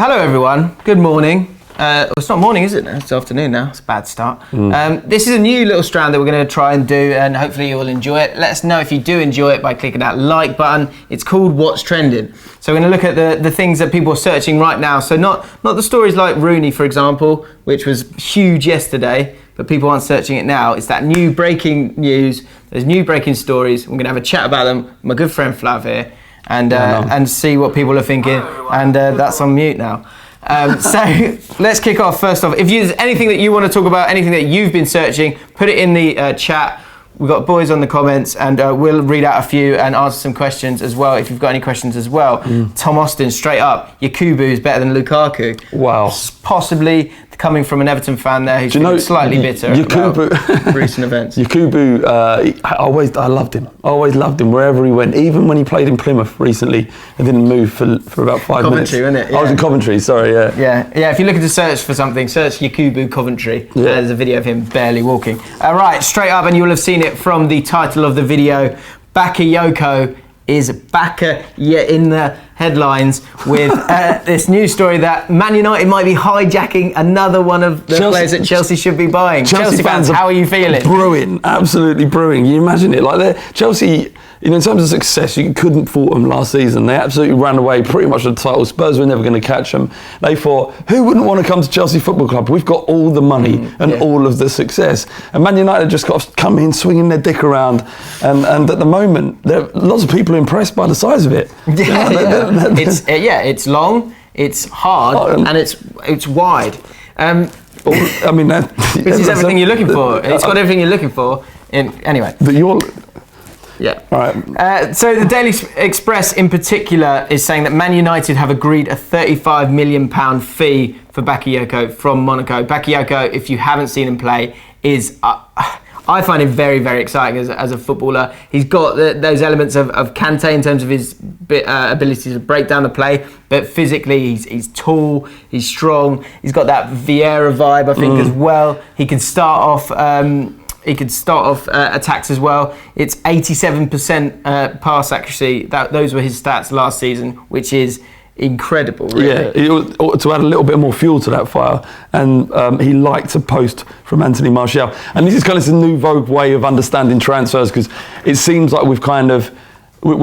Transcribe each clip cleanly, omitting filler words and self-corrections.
Hello everyone, good morning. Well, it's not morning, is it? It's afternoon now. It's a bad start. This is a new little strand that we're going to try and do, and hopefully you will enjoy it. Let us know if you do enjoy it by clicking that like button. It's called What's Trending. So we're going to look at the things that people are searching right now. So not the stories like Rooney, for example, which was huge yesterday, but people aren't searching it now. It's that new breaking news. There's new breaking stories. We're going to have a chat about them. My good friend Flav here, and see what people are thinking. And that's on mute now. So let's kick off. First off, if there's anything that you want to talk about, anything that you've been searching, put it in the chat. We've got boys on the comments, and we'll read out a few and answer some questions as well if you've got any questions as well. Tom Austin, straight up, Yakubu is better than Lukaku. Wow. Possibly coming from an Everton fan there who's slightly bitter about recent events. Yakubu, I loved him. I always loved him wherever he went. Even when he played in Plymouth recently and didn't move for about 5 minutes. Coventry, wasn't it? Yeah. I was in Coventry, sorry, yeah. Yeah, if you're looking to search for something, search Yakubu Coventry. Yeah. There's a video of him barely walking. Right, straight up, and you will have seen it from the title of the video. Bakayoko is back in the headlines with this news story that Man United might be hijacking another one of the players that Chelsea should be buying. Chelsea fans, how are you feeling? Brewing, absolutely brewing. You imagine it like Chelsea. In terms of success, you couldn't fault them last season. They absolutely ran away pretty much with the title. Spurs were never going to catch them. They thought, who wouldn't want to come to Chelsea Football Club? We've got all the money and all of the success. And Man United just got to come in swinging their dick around. And at the moment, lots of people are impressed by the size of it. It's long, it's hard, and it's wide. I mean, this is everything you're looking for. It's got everything you're looking for. Anyway. Yeah. All right. So the Daily Express in particular is saying that Man United have agreed a £35 million fee for Bakayoko from Monaco. Bakayoko, if you haven't seen him play, is... I find him very, very exciting as a footballer. He's got those elements of Kante in terms of his ability to break down the play, but physically he's tall, he's strong. He's got that Vieira vibe, I think, as well. He can start off... attacks as well. It's 87% pass accuracy. Those were his stats last season, which is incredible, really. Yeah, to add a little bit more fuel to that fire. And he liked a post from Anthony Martial. And this is kind of a new vogue way of understanding transfers, because it seems like we've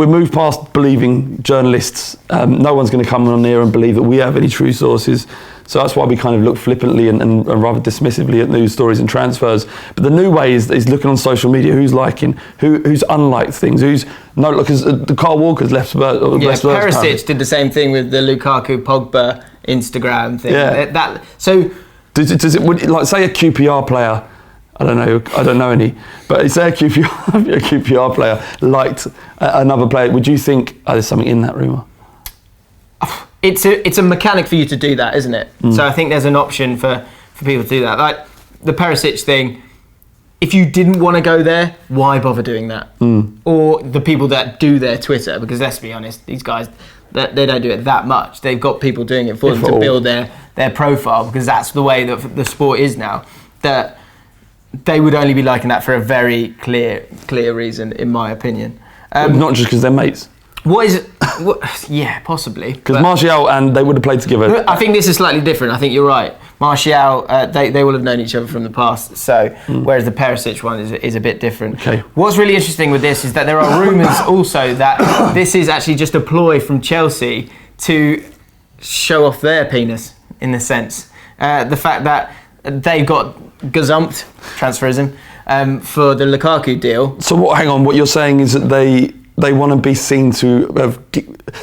moved past believing journalists. No one's going to come on here and believe that we have any true sources. So that's why we kind of look flippantly and rather dismissively at news stories and transfers. But the new way is looking on social media, who's liking, who's unliked things, because the Kyle Walker's left Spurs. Perisic did the same thing with the Lukaku Pogba Instagram thing. Yeah. Does it like say a QPR player? I don't know any. But say a QPR player liked another player. Would you think there's something in that rumour? It's a mechanic for you to do that, isn't it? So I think there's an option for people to do that. Like the Perisic thing, if you didn't want to go there, why bother doing that? Or the people that do their Twitter, because let's be honest, these guys, they don't do it that much. They've got people doing it for them to build their profile, because that's the way that the sport is now. That they would only be liking that for a very clear reason, in my opinion. Not just because they're mates. What is it? Yeah, possibly. Because Martial and they would have played together. I think this is slightly different. I think you're right. Martial, they will have known each other from the past. So, whereas the Perisic one is a bit different. Okay. What's really interesting with this is that there are rumours also that this is actually just a ploy from Chelsea to show off their penis, in a sense. The fact that they've got gazumped, transferism, for the Lukaku deal. So hang on, what you're saying is that they want to be seen to have...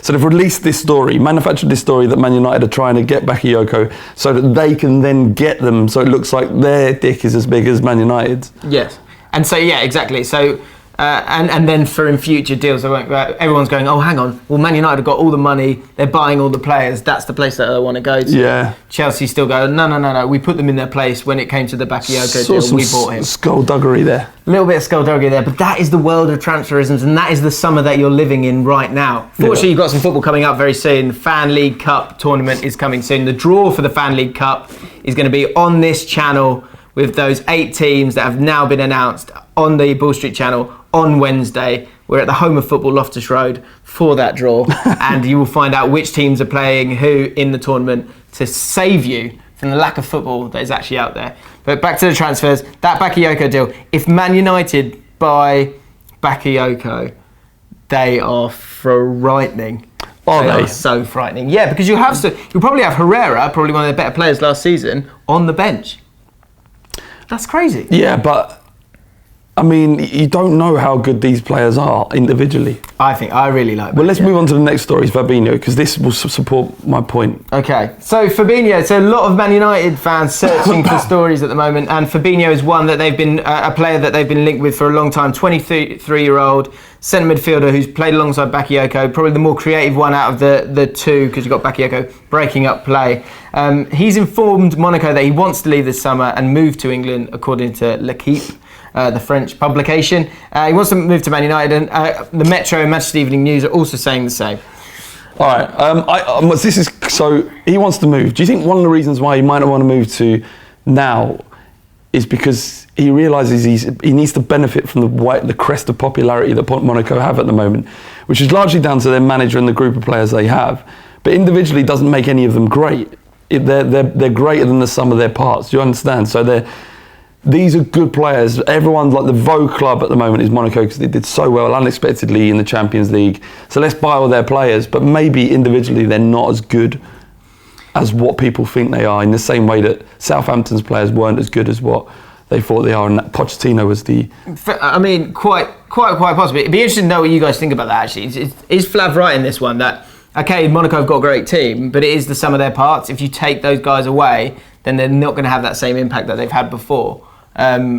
So they've released this story, manufactured this story that Man United are trying to get Bakayoko so that they can then get them, so it looks like their dick is as big as Man United's. Yes. And so, yeah, exactly. So... and then for in future deals, everyone's going, oh, hang on, well, Man United have got all the money, they're buying all the players, that's the place that I want to go to. Yeah. Chelsea still go, no, we put them in their place when it came to the Bakayoko deal, we bought him. Skullduggery there. A little bit of skullduggery there, but that is the world of transferisms, and that is the summer that you're living in right now. Fortunately, you've got some football coming up very soon. Fan League Cup tournament is coming soon. The draw for the Fan League Cup is going to be on this channel with those 8 teams that have now been announced on the Bull Street channel on Wednesday. We're at the home of football, Loftus Road, for that draw, and you will find out which teams are playing who in the tournament to save you from the lack of football that is actually out there. But back to the transfers, that Bakayoko deal. If Man United buy Bakayoko, they are frightening. Are they? Are so frightening. Yeah, because you'll probably have Herrera, probably one of the better players last season, on the bench. That's crazy. Yeah, but I mean, you don't know how good these players are individually. I really like that. Well, let's move on to the next story, Fabinho, because this will support my point. Okay, so Fabinho, so a lot of Man United fans searching for stories at the moment, and Fabinho is one that they've been, a player that they've been linked with for a long time, 23-year-old centre midfielder who's played alongside Bakayoko, probably the more creative one out of the two, because you've got Bakayoko breaking up play. He's informed Monaco that he wants to leave this summer and move to England, according to L'Equipe. The French publication. He wants to move to Man United, and the Metro and Manchester Evening News are also saying the same. All right. So he wants to move. Do you think one of the reasons why he might not want to move to now is because he realises he needs to benefit from the crest of popularity that Monaco have at the moment, which is largely down to their manager and the group of players they have, but individually doesn't make any of them great. They're greater than the sum of their parts. Do you understand? So these are good players. Everyone's like the Vogue club at the moment is Monaco because they did so well unexpectedly in the Champions League. So let's buy all their players, but maybe individually they're not as good as what people think they are, in the same way that Southampton's players weren't as good as what they thought they are, and that Pochettino was the... I mean, quite possibly. It'd be interesting to know what you guys think about that, actually. Is Flav right in this one, that, okay, Monaco have got a great team, but it is the sum of their parts. If you take those guys away, then they're not going to have that same impact that they've had before. Out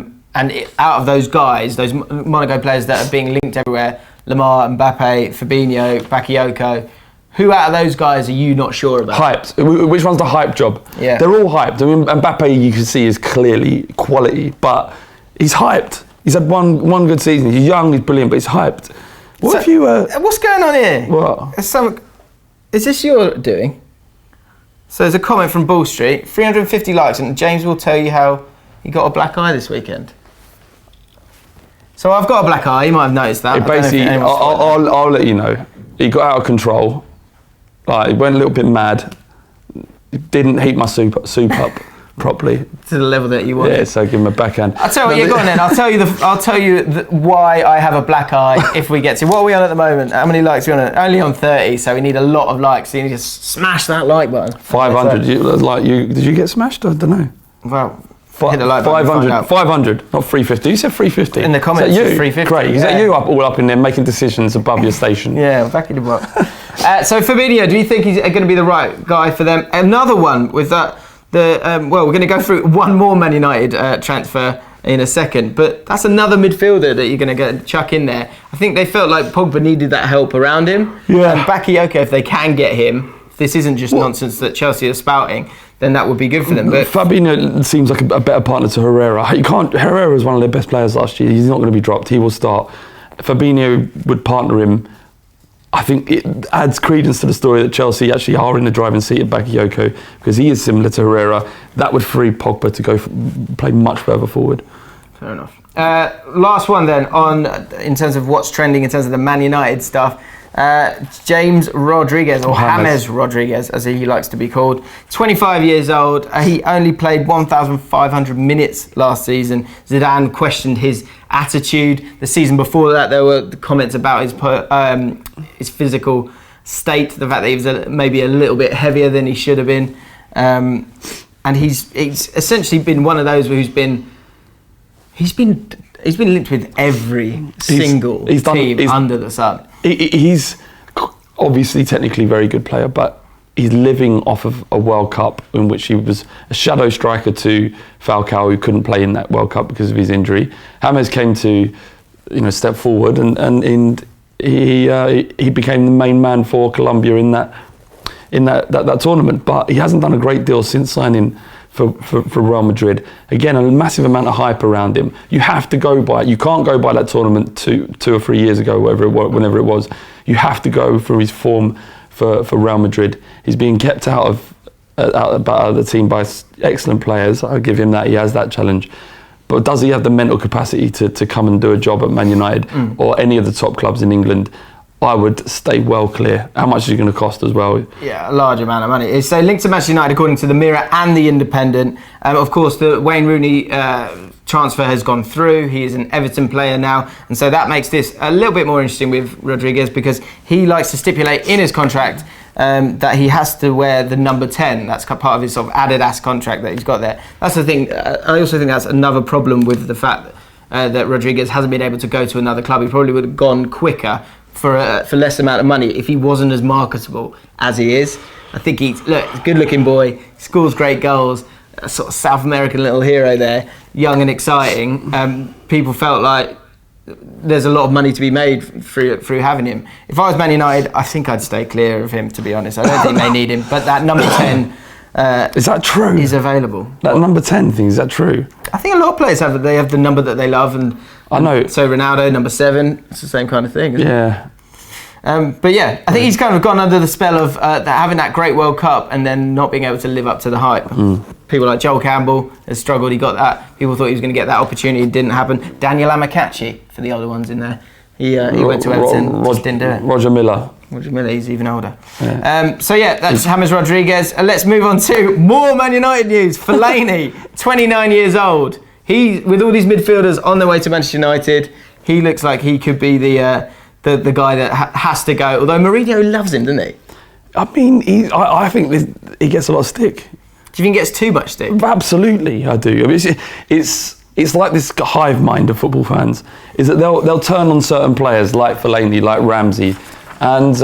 of those guys, those Monaco players that are being linked everywhere, Lamar, Mbappe, Fabinho, Bakayoko, who out of those guys are you not sure about? Hyped. Which one's the hype job? Yeah. They're all hyped. I mean, Mbappe you can see is clearly quality, but he's hyped. He's had one good season. He's young, he's brilliant, but he's hyped. What's going on here? What? Is this your doing? So there's a comment from Ball Street, 350 likes, and James will tell you how he got a black eye this weekend. So I've got a black eye, you might have noticed that. I'll let you know. He got out of control. He went a little bit mad. Didn't heat my soup up properly. To the level that you want. Yeah, so give him a backhand. I'll tell you, go on then. I'll tell you why I have a black eye if we get to. What are we on at the moment? How many likes are we on? Only on 30, so we need a lot of likes. So you need to smash that like button. 500. Did you get smashed? I don't know. Well, hit the like button. 500, not 350. You said 350. In the comments, is that you? 350. Great. Is that you all up in there making decisions above your station? Yeah, back in the box. So Fabinho, do you think he's going to be the right guy for them? Another one with that. We're going to go through one more Man United transfer in a second, but that's another midfielder that you're going to chuck in there. I think they felt like Pogba needed that help around him. Yeah. And Bakayoko, if they can get him, if this isn't just nonsense that Chelsea are spouting, then that would be good for them. But Fabinho seems like a better partner to Herrera. Herrera was one of their best players last year. He's not going to be dropped. He will start. Fabinho would partner him. I think it adds credence to the story that Chelsea actually are in the driving seat of Bakayoko, because he is similar to Herrera. That would free Pogba to go play much further forward. Fair enough. Last one then, in terms of what's trending in terms of the Man United stuff. James Rodriguez, or James Rodriguez as he likes to be called, 25 years old. He only played 1,500 minutes last season. Zidane questioned his attitude. The season before that, there were comments about his physical state, the fact that he was maybe a little bit heavier than he should have been, and he's essentially been one of those who's been linked with every single team under the sun. He's obviously technically a very good player, but he's living off of a World Cup in which he was a shadow striker to Falcao, who couldn't play in that World Cup because of his injury. James came to, step forward, and he became the main man for Colombia in that tournament. But he hasn't done a great deal since signing for Real Madrid. Again, a massive amount of hype around him. You have to go by it. You can't go by that tournament two or 3 years ago, whenever it was. You have to go for his form for Real Madrid. He's being kept out of the team by excellent players. I'll give him that. He has that challenge. but does he have the mental capacity to come and do a job at Man United or any of the top clubs in England? I would stay well clear. How much is it going to cost as well? Yeah, a large amount of money. So linked to Manchester United, according to the Mirror and the Independent. Of course, the Wayne Rooney transfer has gone through. He is an Everton player now, and so that makes this a little bit more interesting with Rodriguez, because he likes to stipulate in his contract that he has to wear the number 10. That's part of his sort of Adidas contract that he's got there. That's the thing. I also think that's another problem with the fact that Rodriguez hasn't been able to go to another club. He probably would have gone quicker for less amount of money if he wasn't as marketable as he is. I think he's a good-looking boy, scores great goals, a sort of South American little hero there, young and exciting. People felt like there's a lot of money to be made through having him. If I was Man United, I think I'd stay clear of him, to be honest. I don't think they need him, but that number 10 is that true? Is available. That number 10 thing, is that true? I think a lot of players have the number that they love, and I know. So Ronaldo, number 7, it's the same kind of thing, isn't it? But yeah, I think he's kind of gone under the spell of having that great World Cup and then not being able to live up to the hype. People like Joel Campbell has struggled. He got that. People thought he was going to get that opportunity. It didn't happen. Daniel Amakachi, for the older ones in there. He went to Everton, just didn't do it. Roger Miller, he's even older. Yeah. So yeah, that's James Rodriguez. Let's move on to more Man United news. Fellaini, 29 years old. He, with all these midfielders on their way to Manchester United, he looks like he could be the guy that has to go. Although Mourinho loves him, doesn't he? I mean, I think he gets a lot of stick. Do you think he gets too much stick? Absolutely, I do. I mean, it's like this hive mind of football fans. Is that they'll turn on certain players like Fellaini, like Ramsey, and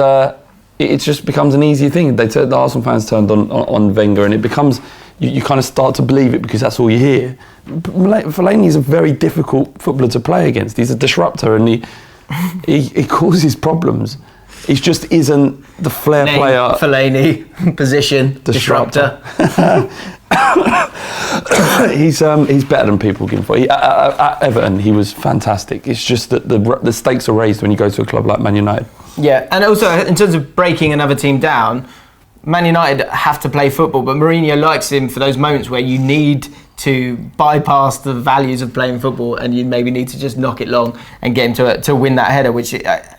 it just becomes an easy thing. The Arsenal fans turned on Wenger, and it becomes you kind of start to believe it because that's all you hear. Fellaini is a very difficult footballer to play against. He's a disruptor, and he causes problems. He just isn't the flair player. Fellaini, position, disruptor. He's better than people give him for. At Everton, he was fantastic. It's just that the stakes are raised when you go to a club like Man United. Yeah, and also in terms of breaking another team down, Man United have to play football, but Mourinho likes him for those moments where you need to bypass the values of playing football and you maybe need to just knock it long and get him to win that header, which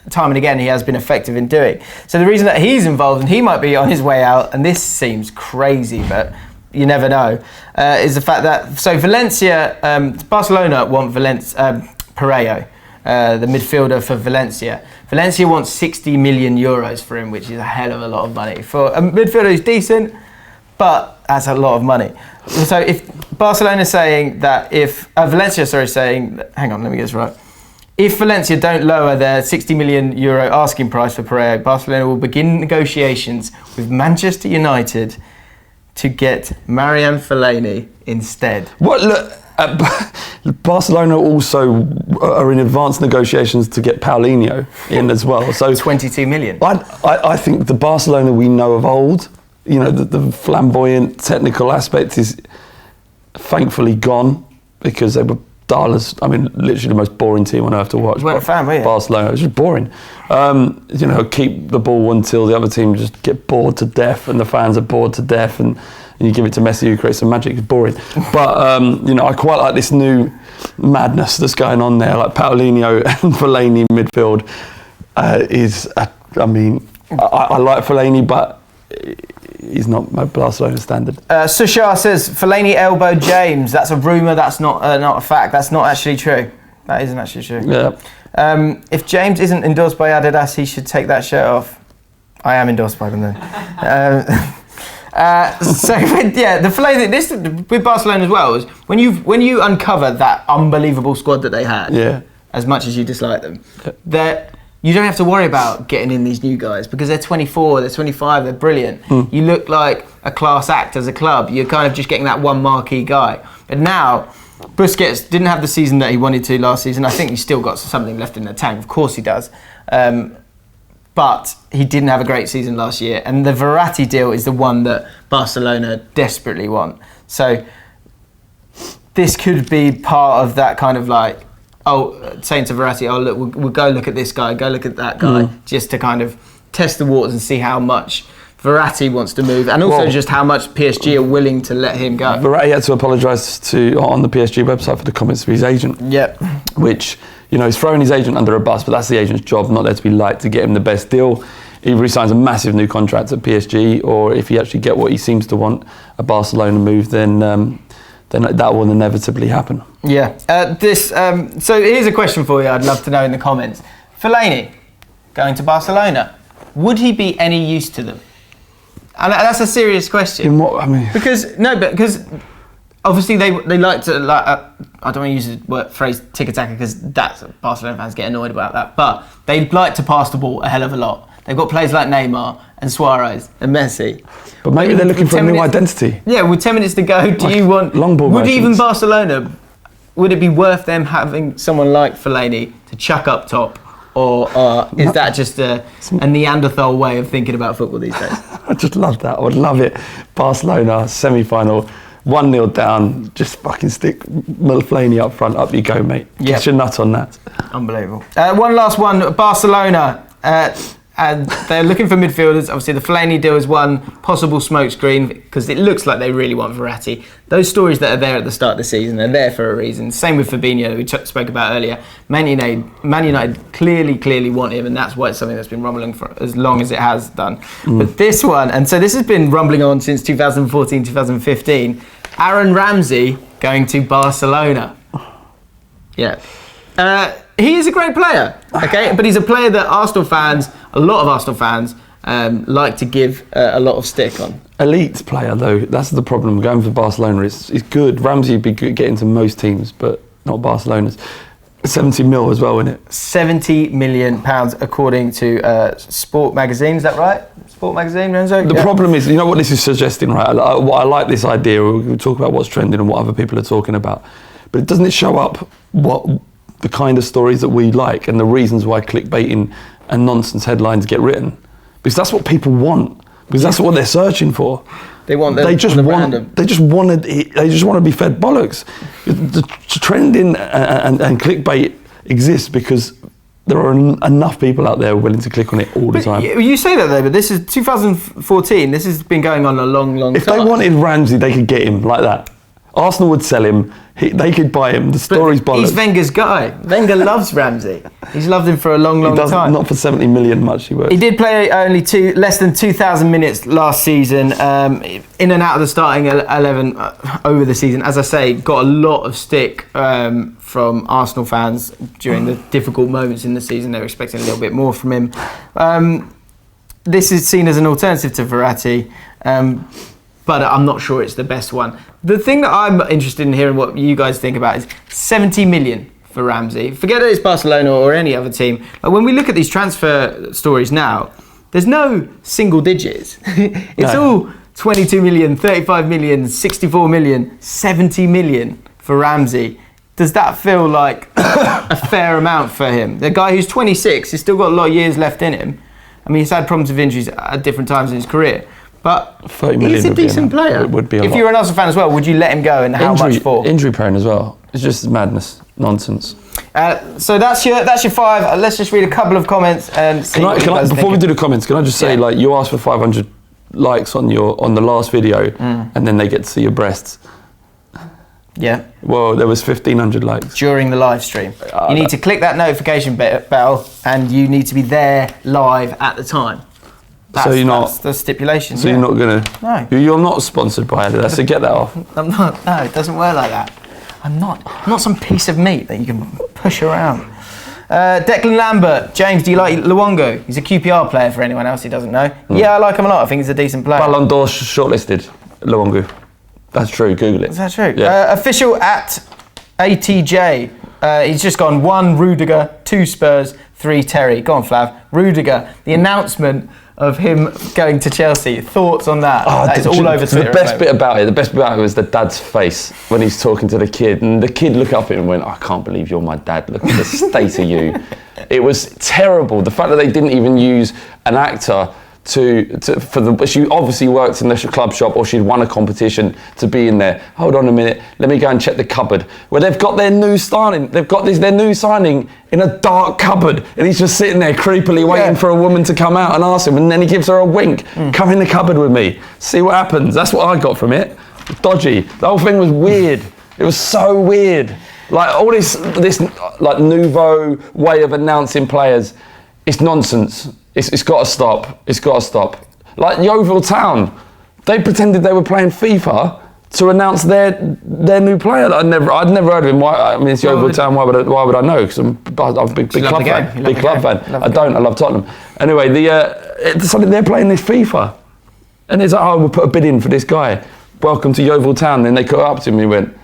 time and again he has been effective in doing. So the reason that he's involved, and he might be on his way out, and this seems crazy, but you never know, is the fact that, so Valencia, Barcelona want Parejo, the midfielder for Valencia. Valencia wants 60 million euros for him, which is a hell of a lot of money. For a midfielder who's decent, but that's a lot of money. So if Barcelona saying that Valencia saying, hang on, let me get this right. If Valencia don't lower their 60 million euro asking price for Parejo, Barcelona will begin negotiations with Manchester United to get Marian Fellaini instead. What? Look, Barcelona also are in advanced negotiations to get Paulinho in as well. So 22 million. I think the Barcelona we know of old, you know, the flamboyant technical aspect is thankfully gone because they were dull. I mean, literally the most boring team on earth to watch. You weren't a fan, were you? Barcelona, it was just boring. You know, keep the ball until the other team just get bored to death and the fans are bored to death, and you give it to Messi who creates some magic. It's boring. But, you know, I quite like this new madness that's going on there, like Paulinho and Fellaini in midfield I like Fellaini, but he's not my Barcelona standard. Sushar says Fellaini elbowed James. That's a rumour. That's not a fact. That's not actually true. That isn't actually true. Yeah. If James isn't endorsed by Adidas, he should take that shirt off. I am endorsed by them then. So yeah, the Fellaini, this with Barcelona as well is when you uncover that unbelievable squad that they had. Yeah. As much as you dislike them, that you don't have to worry about getting in these new guys because they're 24, they're 25, they're brilliant. You look like a class act as a club. You're kind of just getting that one marquee guy. But now, Busquets didn't have the season that he wanted to last season. I think he's still got something left in the tank. Of course he does. But he didn't have a great season last year. And the Verratti deal is the one that Barcelona desperately want. So this could be part of that kind of like, saying to Verratti, look, we'll go look at this guy, go look at that guy, just to kind of test the waters and see how much Verratti wants to move, and also just how much PSG are willing to let him go. Verratti had to apologise on the PSG website for the comments of his agent. Yep. Which, he's throwing his agent under a bus, but that's the agent's job, not there to be liked, to get him the best deal. Either he signs a massive new contract at PSG, or if he actually get what he seems to want, a Barcelona move, then that will inevitably happen. Yeah. So here's a question for you I'd love to know in the comments. Fellaini going to Barcelona, would he be any use to them? And that's a serious question. In what, I mean... Because obviously they like to, I don't want to use the phrase tiki-taka because Barcelona fans get annoyed about that, but they like to pass the ball a hell of a lot. They've got players like Neymar and Suarez and Messi. But maybe they're looking for a new identity. Yeah, with 10 minutes to go, do you want... Long ball would versions. even Barcelona, would it be worth them having someone like Fellaini to chuck up top? Or is that just a Neanderthal way of thinking about football these days? I just love that. I would love it. Barcelona, semi-final, 1-0 down, just fucking stick Fellaini up front, up you go, mate. Yep. Get your nut on that. Unbelievable. One last one, Barcelona. And they're looking for midfielders. Obviously, the Fellaini deal is one possible smokescreen because it looks like they really want Verratti. Those stories that are there at the start of the season, they're there for a reason. Same with Fabinho, that we spoke about earlier. Man United clearly want him, and that's why it's something that's been rumbling for as long as it has done. But this one, and so this has been rumbling on since 2014, 2015. Aaron Ramsey going to Barcelona. Yeah. He is a great player, okay? But he's a player that a lot of Arsenal fans, like to give a lot of stick on. Elite player, though. That's the problem. Going for Barcelona is good. Ramsey would be good getting to most teams, but not Barcelona's. 70 mil as well, isn't it? £70 million, according to Sport Magazine. Is that right? Sport Magazine, Renzo? The problem is, what this is suggesting, right? I like this idea. We'll talk about what's trending and what other people are talking about. But doesn't it show up what the kind of stories that we like and the reasons why clickbaiting and nonsense headlines get written? Because that's what people want. Because that's what they're searching for. They want they just want to be fed bollocks. The trending and clickbait exists because there are enough people out there willing to click on it all the time. You say that though, but this is 2014. This has been going on a long time. If they wanted Ramsey, they could get him like that. Arsenal would sell him. They could buy him. The story's bollocks. He's Wenger's guy. Wenger loves Ramsey. He's loved him for a long time. Not for 70 million much, he works. He did play only less than 2,000 minutes last season, in and out of the starting 11 over the season. As I say, got a lot of stick from Arsenal fans during the difficult moments in the season. They were expecting a little bit more from him. This is seen as an alternative to Verratti, but I'm not sure it's the best one. The thing that I'm interested in hearing what you guys think about is 70 million for Ramsey. Forget that it's Barcelona or any other team. Like when we look at these transfer stories now, there's no single digits. It's all 22 million, 35 million, 64 million, 70 million for Ramsey. Does that feel like a fair amount for him? The guy who's 26, he's still got a lot of years left in him. I mean, he's had problems with injuries at different times in his career. But 30 million he's a decent player. It would be a if lot. you're an Arsenal fan as well, would you let him go and how much for? Injury prone as well. It's just madness, nonsense. So that's your five. Let's just read a couple of comments and see. Before we do the comments, can I just say, you asked for 500 likes on the last video, and then they get to see your breasts. Yeah. Well, there was 1,500 likes during the live stream. You need to click that notification bell, and you need to be there live at the time. That's the stipulation. So you're not gonna. No. You're not sponsored by Adidas. So get that off. I'm not. No, it doesn't work like that. I'm not some piece of meat that you can push around. Declan Lambert, James, do you like Luongo? He's a QPR player for anyone else who doesn't know. Yeah, I like him a lot. I think he's a decent player. Ballon d'Or shortlisted, Luongo. That's true. Google it. Is that true? Yeah. Official at ATJ. He's just gone 1 Rudiger, 2 Spurs, 3 Terry. Go on, Flav. Rudiger. The announcement of him going to Chelsea. Thoughts on that? That is all over Twitter. The best bit about it was the dad's face when he's talking to the kid, and the kid looked up at him and went, "I can't believe you're my dad. Look at the state of you." It was terrible. The fact that they didn't even use an actor she obviously worked in the club shop or she'd won a competition to be in there. Hold on a minute, let me go and check the cupboard. Where they've got their new signing, their new signing in a dark cupboard, and he's just sitting there creepily waiting for a woman to come out and ask him, and then he gives her a wink. Come in the cupboard with me, see what happens. That's what I got from it. Dodgy. The whole thing was weird. It was so weird. Like all this like nouveau way of announcing players, it's nonsense. It's got to stop. It's got to stop. Like Yeovil Town, they pretended they were playing FIFA to announce their new player. I'd never heard of him. Why? I mean, it's Yeovil Town. Why would I know? Because I'm a big club fan. Big club fan. I don't. I love Tottenham. Anyway, they're playing this FIFA, and it's like, oh, we'll put a bid in for this guy. Welcome to Yeovil Town. Then they cut up to him and he went,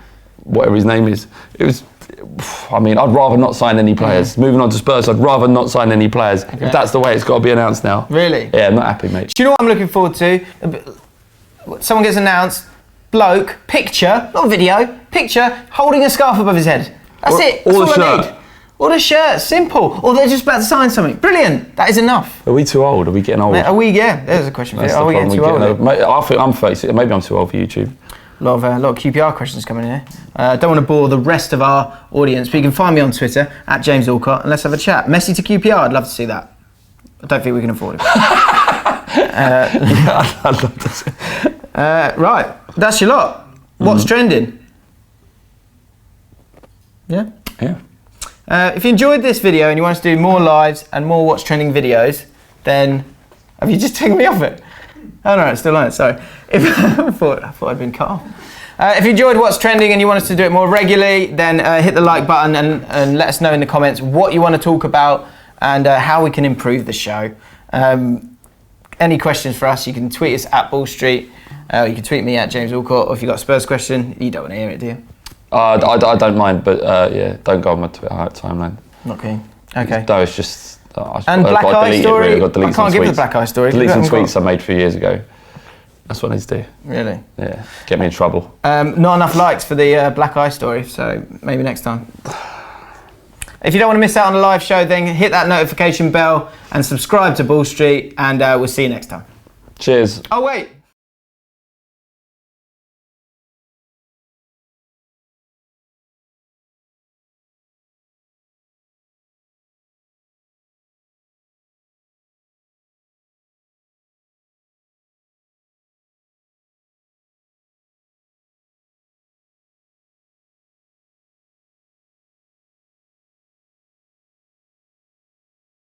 whatever his name is. It was, I mean, I'd rather not sign any players. Moving on to Spurs, I'd rather not sign any players. Okay. If that's the way it's got to be announced now. Really? Yeah, I'm not happy, mate. Do you know what I'm looking forward to? Someone gets announced, bloke, picture, not video, picture, holding a scarf above his head. That's it. That's all I need. Or a shirt, simple. Or they're just about to sign something. Brilliant. That is enough. Are we too old? Are we getting old? Are we? Yeah, there's a question for you. Are we getting too old? I think I'm 36. Maybe I'm too old for YouTube. A lot of QPR questions coming in here. Don't want to bore the rest of our audience, but you can find me on Twitter at James Alcott and let's have a chat. Messi to QPR, I'd love to see that. I don't think we can afford it. I'd love to see. Right, that's your lot. What's trending? Yeah? Yeah. If you enjoyed this video and you want us to do more lives and more What's Trending videos, then have you just taken me off it? Oh no, it's still on it, sorry. I thought I'd been cut off. If you enjoyed What's Trending and you want us to do it more regularly, then hit the like button and let us know in the comments what you want to talk about and how we can improve the show. Any questions for us, you can tweet us at Ball Street, you can tweet me at James Alcott, or if you've got a Spurs question, you don't want to hear it, do you? I don't mind, but yeah, don't go on my Twitter timeline. Not keen. Okay. No, it's just... And Black Eye story? I can't give the Black Eye story. Delete some tweets I made a few years ago. That's what I need to do. Really? Yeah, get me in trouble. Not enough likes for the Black Eye story, so maybe next time. If you don't want to miss out on the live show, then hit that notification bell and subscribe to Ball Street, and we'll see you next time. Cheers. Oh, wait.